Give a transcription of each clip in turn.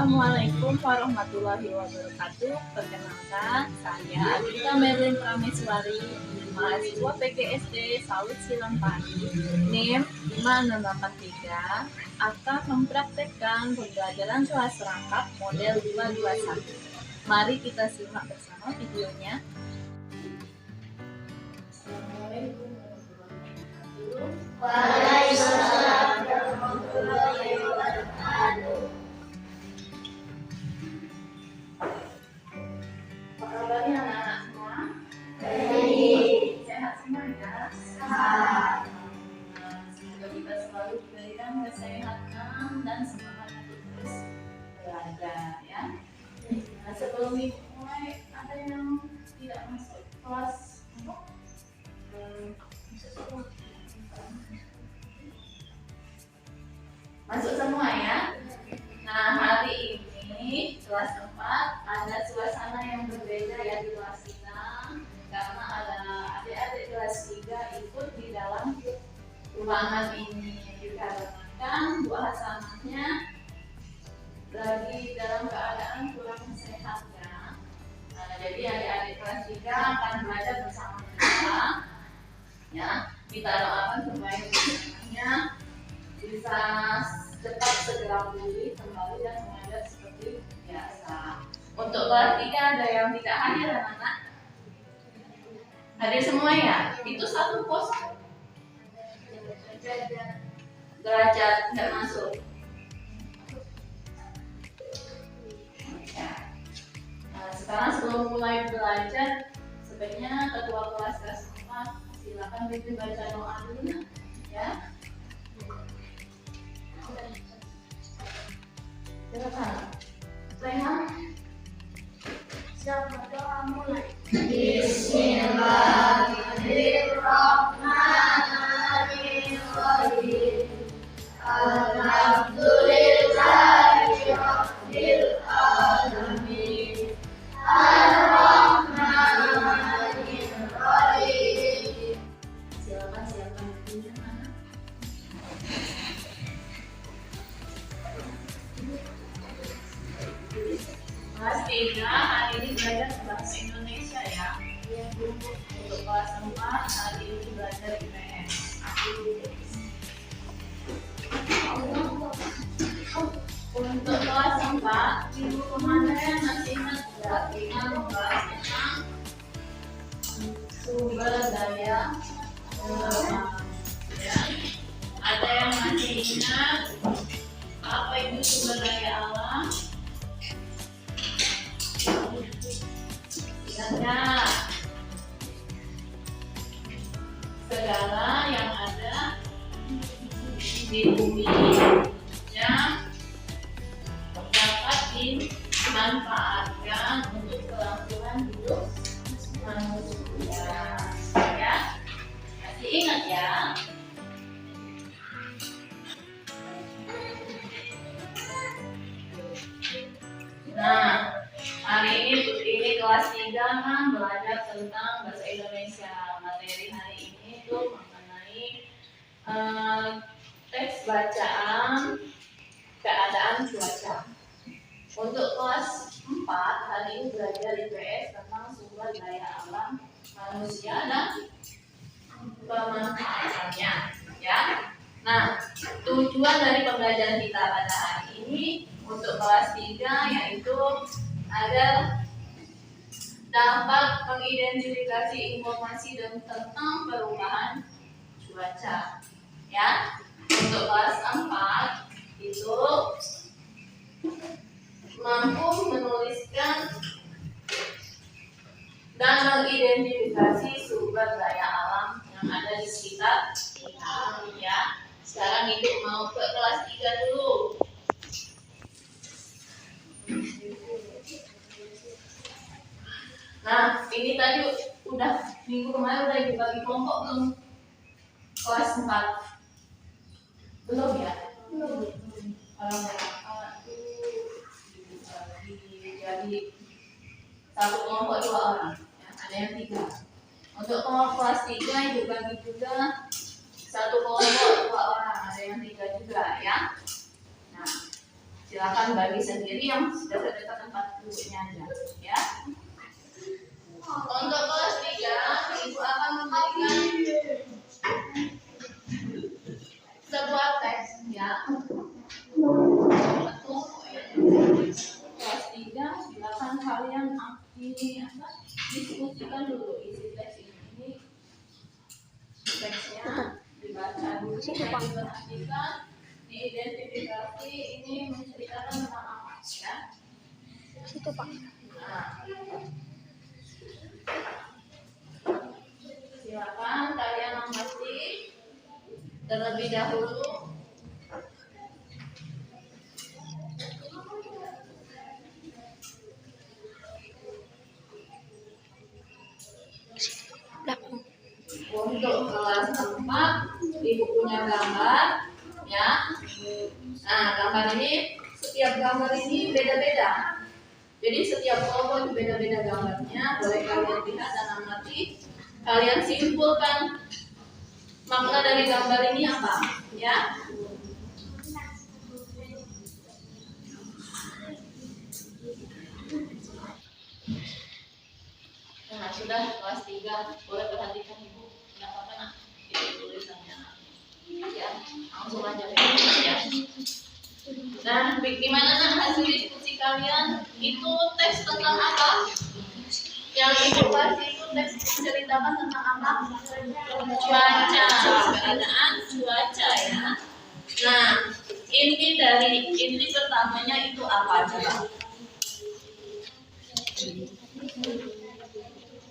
Assalamualaikum warahmatullahi wabarakatuh. Perkenalkan, saya Adita Merlin Prameswari, mahasiswa PGSD Sawit Silampari, NIM 5683, akan mempraktekkan pembelajaran kelas rangkap model 221. Mari kita simak bersama videonya. Assalamualaikum warahmatullahi wabarakatuh. Waalaikumsalam warahmatullahi wabarakatuh. Apa kabarnya anak-anak semua? Baik. Sehat semua ya? Sehat. Semoga kita selalu diberikan kesehatan dan semangat untuk terus belajar ya. Nah, sebelum dimulai, ada yang tidak masuk kelas masuk semua ya. Nah, hari ini kelas 4 ada suasana yang berbeda ya di kelas kita, karena ada adik-adik kelas 3 ikut di dalam ruangan ini, dikarenakan suasananya lagi dalam keadaan kurang sehat ya. Nah, jadi adik-adik kelas 3 akan belajar bersama kita ya. Kita doakan supaya semuanya bisa cepat segera pulih kembali dan mengajar seperti biasa. Untuk kelas 3 ada yang tidak hadir anak-anak? Hadir semua ya? Itu satu kosong. Derajat tidak masuk. Nah, sekarang sebelum mulai belajar, sebaiknya ketua kelas 4 silakan baca doa dulu ya. Silakan. Rehan. Siapa doa mulai? Bismillahirrahmanirrahim. Alhamdulillahi rabbil alamin. Ar-Rahmanir-Rahim. Silakan dulu mana? Kelas 3 hari ini belajar bahasa Indonesia ya. Untuk kelas 4 hari ini belajar IPS. Untuk kelas 4 minggu kemarin masih ingat nggak kita membahas tentang sumber daya alam ya. Ada yang masih ingat apa itu sumber daya alam? Ingat segala yang ada di bumi yang dapat dimanfaatkan untuk kelangsungan hidup manusia ya. Masih ingat ya? Nah, hari ini kelas 3 kan belajar tentang bahasa Indonesia. Materi hari ini itu mengenai teks bacaan keadaan cuaca. Untuk kelas 4 hari ini belajar IPS tentang sumber daya alam manusia dan pemanfaatannya ya. Nah, tujuan dari pembelajaran kita pada hari ini untuk kelas 3 yaitu agar dapat mengidentifikasi informasi tentang perubahan cuaca ya. Untuk kelas 4 itu mampu menuliskan dan mengidentifikasi sumber daya alam yang ada di sekitar kita ya. Sekarang ibu mau ke kelas 3 dulu. Nah, ini tadi udah minggu kemarin udah dibagi kelompok belum? Kelas 4 belum ya? Belum. Kalau jadi satu kelompok 2 orang ya, ada yang 3. Untuk kelompok kelas 3 ibu bagi juga satu kelompok 2 orang, ada yang 3 juga ya. Nah, silakan bagi sendiri yang dekat-dekat tempat duduknya aja, ya. Untuk kelas 3, Ibu akan memberikan sebuah teks, ya. Kelas 3, silakan kalian diskusikan dulu isi teks ini. Teksnya dibaca dulu, diperhatikan, diidentifikasi, ini menceritakan tentang apa, ya. Situ, Pak. Nah, silakan kalian mengerti terlebih dahulu. Untuk kelas 4, Ibu punya gambar, ya. Nah, gambar ini, setiap gambar ini beda-beda. Jadi setiap kelompok beda-beda gambarnya. Boleh kalian lihat dan amati. Kalian simpulkan makna dari gambar ini apa, ya. Nah, sudah kelas 3, boleh perhatikan Ibu. Enggak apa-apa, nak. Itu tulisannya. Ya, langsung aja ya. Nah, gimana nak hasil diskusi kalian? Itu teks tentang apa? Yang Ibu bahas itu teks menceritakan tentang apa? Cuaca, keadaan cuaca, ya. Nah, inti pertamanya itu apa coba?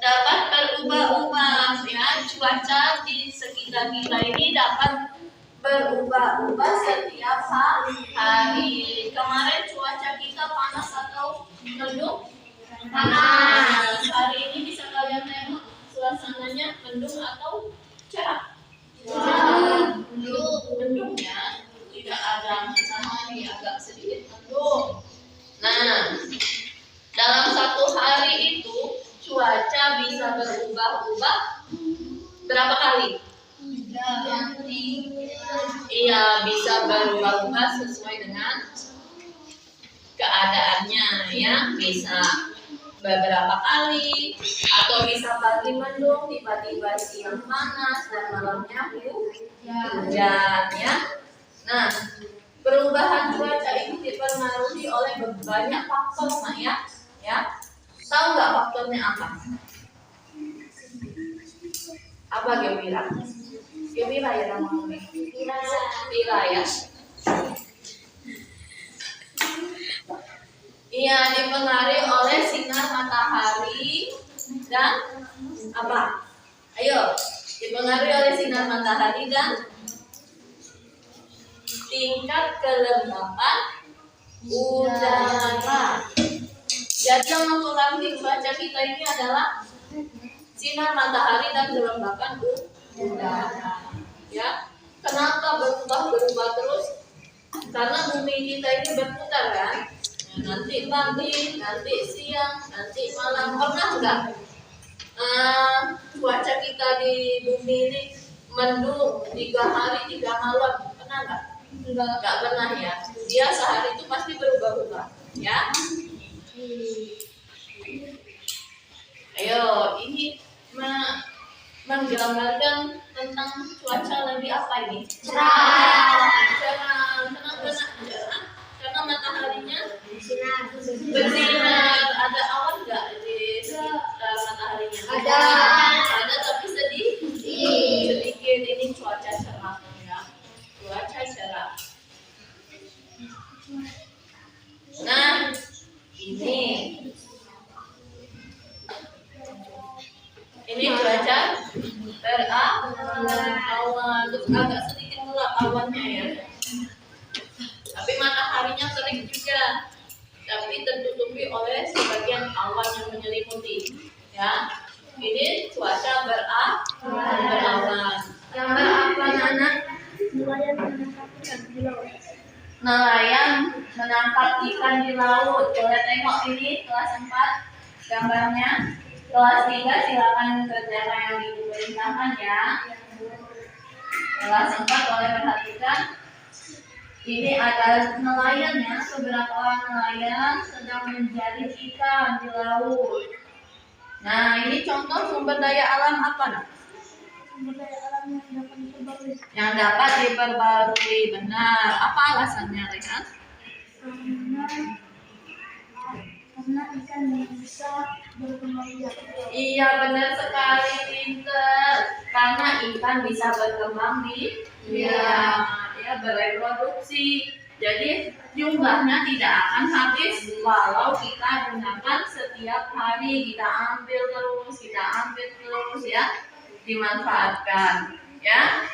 Dapat berubah-ubah, ya. Cuaca di sekitar kita ini dapat berubah-ubah setiap hari. Kemarin cuaca kita panas atau mendung? Panas. Hari ini bisa kalian tengok suasananya mendung atau cerah? Mendung, ya. Tidak ada matahari, agak sedikit mendung. Nah, dalam satu hari itu cuaca bisa berubah-ubah berapa kali? Iya, bisa berubah-ubah sesuai dengan keadaannya, ya. Bisa beberapa kali, atau bisa pagi mendung, tiba-tiba siang panas, dan malamnya hujan, ya. Nah, perubahan cuaca ini dipengaruhi oleh banyak faktor, nah, ya. Tahu nggak faktornya apa? Apa Gewira? Gewira ya namanya. Gewira ya. Iya, dipengaruhi oleh sinar matahari dan apa? Ayo, dipengaruhi oleh sinar matahari dan tingkat kelembapan udara. Jadi yang mempengaruhi cuaca kita ini adalah sinar matahari dan kelembapan udara. Ya, kenapa berubah terus? Karena bumi kita ini berputar, kan? Nanti pagi, nanti siang, nanti malam. Pernah nggak cuaca kita di bumi ini mendung 3 hari 3 malam? Pernah nggak? Nggak pernah, ya. Dia sehari itu pasti berubah-ubah, ya. Ayo, ini menggambarkan tentang cuaca lagi apa ini? Cerah. Kenapa cerah? Karena mataharinya bersinar. Ada awan nggak di sekitar mataharinya? Ada, tapi sedikit. Ini cuaca cerah, ya. Cuaca cerah. Nah, ini cuaca berawan, terus agak sedikit gelap awannya, ya. Tapi mataharinya terik juga, tapi tertutupi oleh sebagian awan yang menyelimuti, ya. Ini cuaca berawan. Yang berawan anak nelayan menangkap ikan di laut. Boleh tengok ini kelas 4 gambarnya. Kelas 3 silakan kerjakan yang diperintahkan, ya. Kelas 4 boleh perhatikan. Ini ada nelayan ya, beberapa orang nelayan sedang mencari ikan di laut. Nah, ini contoh sumber daya alam apa nak? Sumber daya alam yang dapat diperbarui. Yang dapat diperbarui, benar. Apa alasannya, Rehan? Karena ikan bisa berkembang biak. Iya, benar sekali, pinter. Karena ikan bisa berkembang ya bereproduksi. Jadi jumlahnya tidak akan habis walau kita gunakan setiap hari, kita ambil terus ya, dimanfaatkan ya.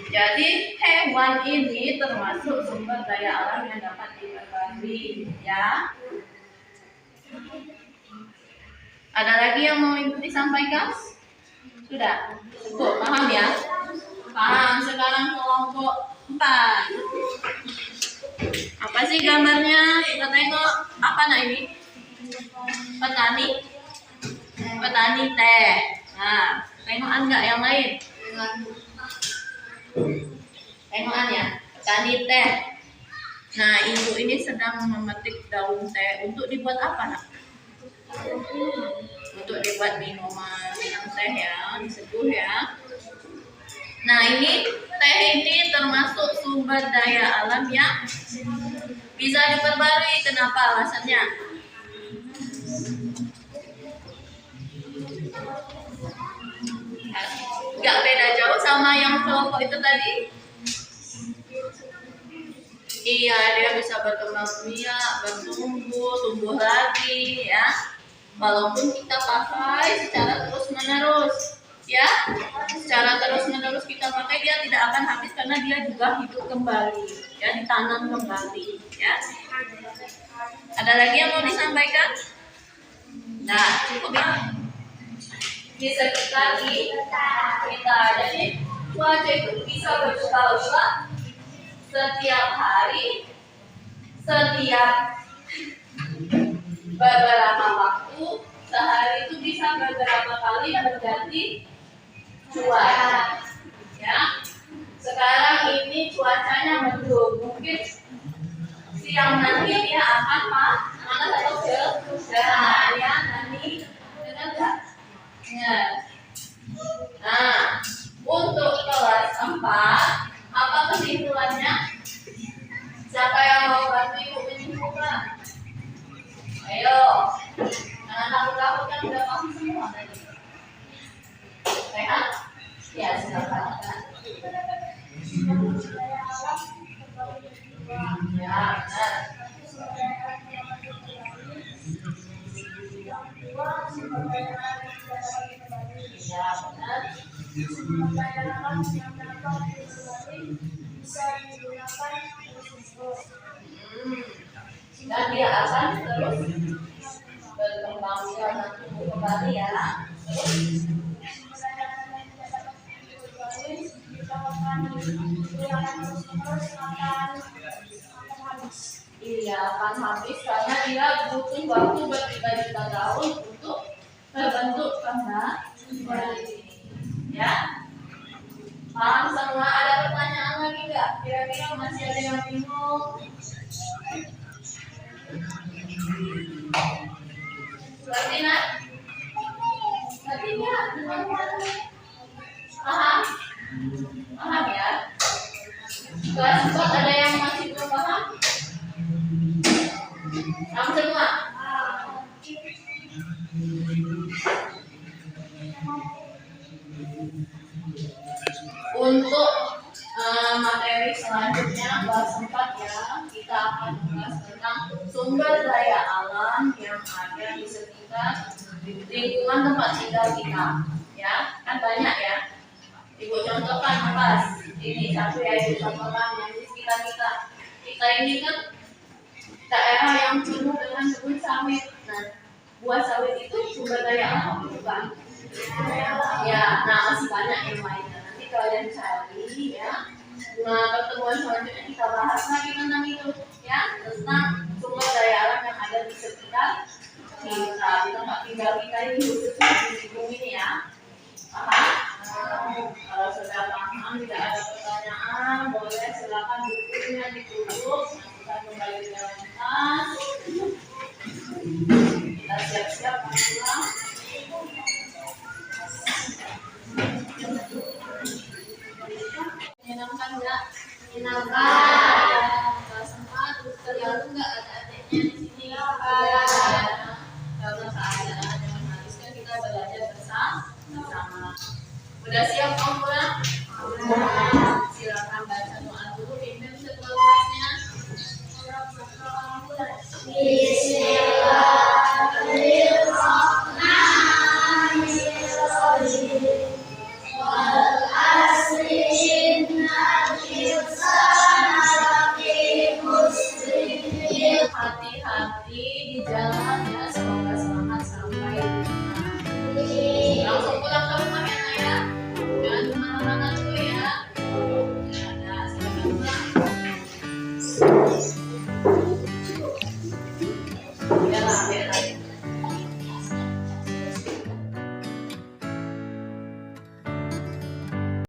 Jadi hewan ini termasuk sumber daya alam yang dapat diperbarui ya. Ada lagi yang mau Ibu disampaikan? Sudah? Cukup, paham ya? Paham. Sekarang kelompok 4. Apa sih gambarnya? Kita tengok. Apa nak ini? Petani teh. Nah, tengokan nggak yang lain? Tengokan ya? Petani teh. Nah, ibu ini sedang memetik daun teh. Untuk dibuat apa nak? Untuk dibuat minuman teh ya, diseduh ya. Nah, ini teh ini termasuk sumber daya alam yang bisa diperbarui. Kenapa alasannya? Gak beda jauh sama yang kelompok itu tadi. Iya, dia bisa berkembang biak, tumbuh lagi ya. Walaupun kita pakai secara terus-menerus, ya, secara terus-menerus kita pakai, dia tidak akan habis karena dia juga hidup kembali, ya, ditanam kembali, ya. Ada lagi yang mau disampaikan? Nah, cukup ya. Di sekitar kita, jadi cuaca itu bisa berubah-ubah setiap hari, setiap beberapa waktu. Sehari itu bisa beberapa kali berganti cuaca ya. Sekarang ini cuacanya mendung, mungkin siang nanti dia akan panas atau cerah ya, nanti dengar nggak? Ya. Nah, untuk kelas 4 apa kesimpulannya? Siapa yang mau bantu ibu menyimpulkan? Ayo, jangan takut-takut, kan udah paham semua tadi. Sehat? Ya, silakan. Ya, benar. Ya, benar. Dan dia akan terus berkembang biak dan tumbuh kembali ya. Iya, akan habis karena dia butuh waktu berjuta-juta tahun untuk terbentuk kembali. Ya, paham semua? Ada pertanyaan lagi nggak? Kira-kira masih ada yang bingung? Berarti nak? Berarti ya? Paham? Paham ya? Kelas 4 ada yang masih belum paham? Paham semua? Untuk materi selanjutnya kelas 4 ya, kita akan membahas tentang sumber daya alam yang ada di sekitar lingkungan tempat tinggal kita ya. Kan banyak ya. Ibu contohkan pas ini satu ya, ibu contohkan yang di sekitar kita. Kita ini kan daerah yang penuh dengan kebun sawit. Nah, buah sawit itu sumber daya alam bukan? Ya, nah masih banyak yang lainnya. Nanti kalian cari ya. Nah, pertemuan selanjutnya kita bahas lagi tentang itu ya, tentang sumber daya alam yang ada di sekitar kita, di tempat tinggal kita ini, khususnya di lingkungan ini ya. Paham? Kalau sudah paham, tidak ada pertanyaan, boleh silakan bukunya ditulis. Udah siap kamu pulang?